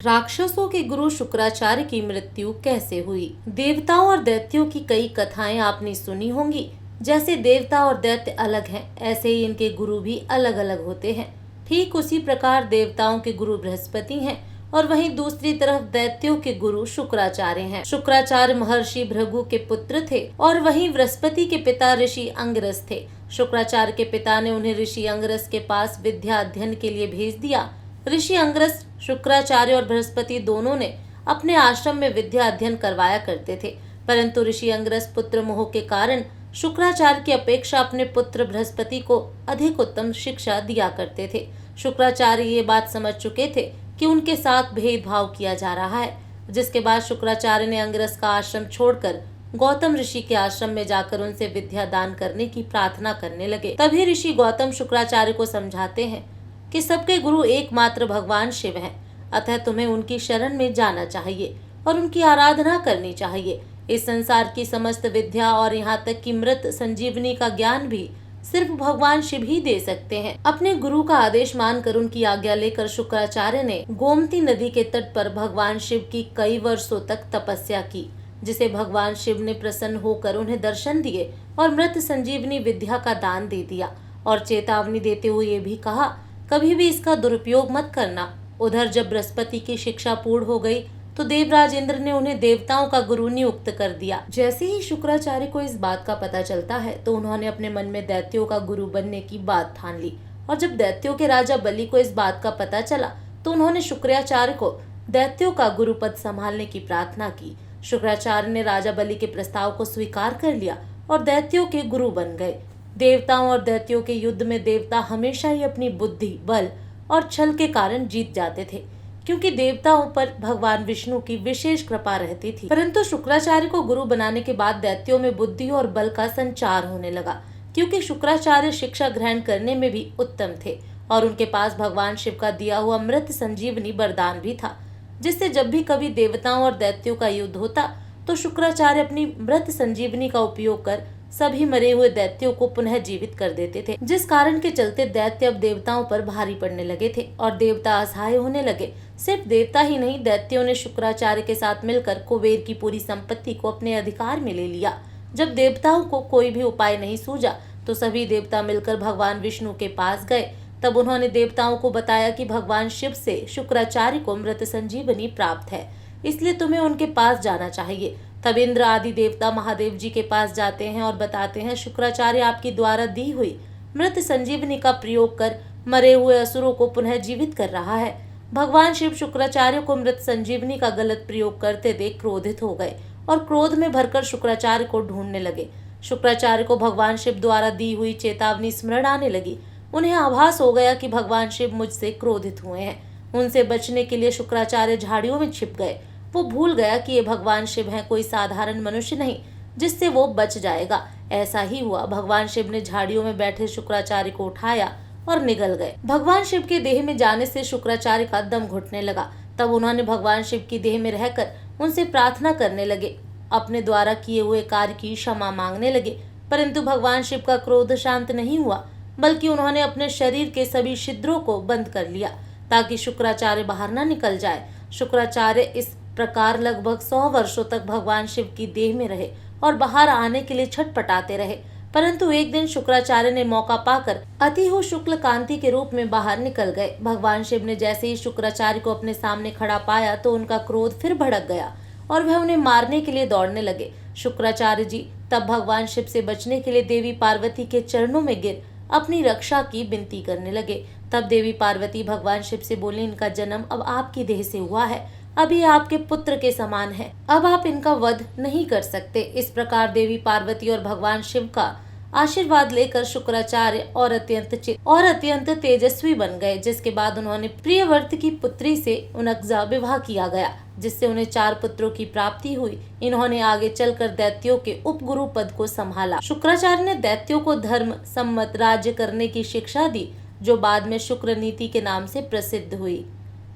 राक्षसों के गुरु शुक्राचार्य की मृत्यु कैसे हुई। देवताओं और दैत्यों की कई कथाएं आपने सुनी होंगी। जैसे देवता और दैत्य अलग हैं, ऐसे ही इनके गुरु भी अलग अलग होते हैं। ठीक उसी प्रकार देवताओं के गुरु बृहस्पति हैं और वहीं दूसरी तरफ दैत्यों के गुरु शुक्राचार्य हैं। शुक्राचार्य महर्षि भृगु के पुत्र थे और वहीं बृहस्पति के पिता ऋषि अंगिरस थे। शुक्राचार्य के पिता ने उन्हें ऋषि अंगिरस के पास विद्या अध्ययन के लिए भेज दिया। ऋषि अंगिरस शुक्राचार्य और बृहस्पति दोनों ने अपने आश्रम में विद्या अध्ययन करवाया करते थे, परंतु ऋषि अंगिरस पुत्र मोह के कारण शुक्राचार्य की अपेक्षा अपने पुत्र बृहस्पति को अधिक उत्तम शिक्षा दिया करते थे। शुक्राचार्य ये बात समझ चुके थे कि उनके साथ भेदभाव किया जा रहा है, जिसके बाद शुक्राचार्य ने अंगिरस का आश्रम छोड़कर गौतम ऋषि के आश्रम में जाकर उनसे विद्या दान करने की प्रार्थना करने लगे। तभी ऋषि गौतम शुक्राचार्य को समझाते हैं कि सबके गुरु एकमात्र भगवान शिव हैं, अतः तुम्हें उनकी शरण में जाना चाहिए और उनकी आराधना करनी चाहिए। इस संसार की समस्त विद्या और यहाँ तक कि मृत संजीवनी का ज्ञान भी सिर्फ भगवान शिव ही दे सकते हैं। अपने गुरु का आदेश मानकर उनकी आज्ञा लेकर शुक्राचार्य ने गोमती नदी के तट पर भगवान शिव की कई वर्षों तक तपस्या की, जिसे भगवान शिव ने प्रसन्न होकर उन्हें दर्शन दिए और मृत संजीवनी विद्या का दान दे दिया और चेतावनी देते हुए ये भी कहा, कभी भी इसका दुरुपयोग मत करना। उधर जब बृहस्पति की शिक्षा पूर्ण हो गई तो देवराज इंद्र ने उन्हें देवताओं का गुरु नियुक्त कर दिया। जैसे ही शुक्राचार्य को इस बात का पता चलता है तो उन्होंने अपने मन में दैत्यों का गुरु बनने की बात ठान ली, और जब दैत्यों के राजा बलि को इस बात का पता चला तो उन्होंने शुक्राचार्य को दैत्यों का गुरु पद संभालने की प्रार्थना की। शुक्राचार्य ने राजा बलि के प्रस्ताव को स्वीकार कर लिया और दैत्यों के गुरु बन गए। देवताओं और दैत्यों के युद्ध में देवता हमेशा ही अपनी बुद्धि, बल और छल के कारण जीत जाते थे, क्योंकि देवताओं पर भगवान विष्णु की विशेष कृपा रहती थी। परंतु शुक्राचार्य को गुरु बनाने के बाद दैत्यों में बुद्धि और बल का संचार होने लगा, क्योंकि शुक्राचार्य शिक्षा ग्रहण करने में भी उत्तम थे और उनके पास भगवान शिव का दिया हुआ मृत संजीवनी वरदान भी था, जिससे जब भी कभी देवताओं और दैत्यों का युद्ध होता तो शुक्राचार्य अपनी मृत संजीवनी का उपयोग कर सभी मरे हुए दैत्यों को पुनः जीवित कर देते थे, जिस कारण के चलते दैत्य अब देवताओं पर भारी पड़ने लगे थे और देवता असहाय होने लगे। सिर्फ देवता ही नहीं, दैत्यों ने शुक्राचार्य के साथ मिलकर कुबेर की पूरी संपत्ति को अपने अधिकार में ले लिया। जब देवताओं को कोई भी उपाय नहीं सूझा तो सभी देवता मिलकर भगवान विष्णु के पास गए। तब उन्होंने देवताओं को बताया कि भगवान शिव से शुक्राचार्य को मृत संजीवनी प्राप्त है, इसलिए तुम्हें उनके पास जाना चाहिए। तब इंद्र आदि देवता महादेव जी के पास जाते हैं और बताते हैं, शुक्राचार्य आपकी द्वारा दी हुई मृत संजीवनी का प्रयोग कर मरे हुए असुरों को पुनः जीवित कर रहा है। भगवान शिव शुक्राचार्य को मृत संजीवनी का गलत प्रयोग करते देख क्रोधित हो गए और क्रोध में भरकर शुक्राचार्य को ढूंढने लगे। शुक्राचार्य को भगवान शिव द्वारा दी हुई चेतावनी स्मरण आने लगी। उन्हें आभास हो गया कि भगवान शिव मुझसे क्रोधित हुए हैं। उनसे बचने के लिए शुक्राचार्य झाड़ियों में छिप गए। वो भूल गया कि ये भगवान शिव हैं, कोई साधारण मनुष्य नहीं जिससे वो बच जाएगा। ऐसा ही हुआ। भगवान शिव ने झाड़ियों में बैठे शुक्राचार्य को उठाया और निगल गए। भगवान शिव के देह में जाने से शुक्राचार्य का दम घुटने लगा। तब उन्होंने भगवान शिव की देह में रहकर उनसे प्रार्थना करने लगे, अपने द्वारा किए हुए कार्य की क्षमा मांगने लगे। परंतु भगवान शिव का क्रोध शांत नहीं हुआ, बल्कि उन्होंने अपने शरीर के सभी छिद्रों को बंद कर लिया ताकि शुक्राचार्य बाहर न निकल जाए। शुक्राचार्य इस प्रकार लगभग 100 वर्षों तक भगवान शिव की देह में रहे और बाहर आने के लिए छटपटाते रहे। परंतु एक दिन शुक्राचार्य ने मौका पाकर अतिहु शुक्ल कांति के रूप में बाहर निकल गए। भगवान शिव ने जैसे ही शुक्राचार्य को अपने सामने खड़ा पाया तो उनका क्रोध फिर भड़क गया और वह उन्हें मारने के लिए दौड़ने लगे। शुक्राचार्य जी तब भगवान शिव से बचने के लिए देवी पार्वती के चरणों में गिर अपनी रक्षा की विनती करने लगे। तब देवी पार्वती भगवान शिव से बोली, इनका जन्म अब आपकी देह से हुआ है, अभी आपके पुत्र के समान है, अब आप इनका वध नहीं कर सकते। इस प्रकार देवी पार्वती और भगवान शिव का आशीर्वाद लेकर शुक्राचार्य और अत्यंत तेजस्वी बन गए, जिसके बाद उन्होंने प्रियव्रत की पुत्री से उनका विवाह किया गया, जिससे उन्हें 4 पुत्रों की प्राप्ति हुई। इन्होंने आगे चलकर दैत्यों के उपगुरु पद को संभाला। शुक्राचार्य ने दैत्यों को धर्म सम्मत राज्य करने की शिक्षा दी, जो बाद में शुक्र नीति के नाम से प्रसिद्ध हुई।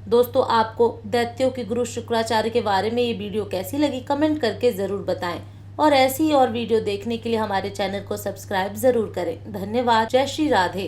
दोस्तों, आपको दैत्यों के गुरु शुक्राचार्य के बारे में ये वीडियो कैसी लगी कमेंट करके जरूर बताएं, और ऐसी और वीडियो देखने के लिए हमारे चैनल को सब्सक्राइब जरूर करें। धन्यवाद। जय श्री राधे।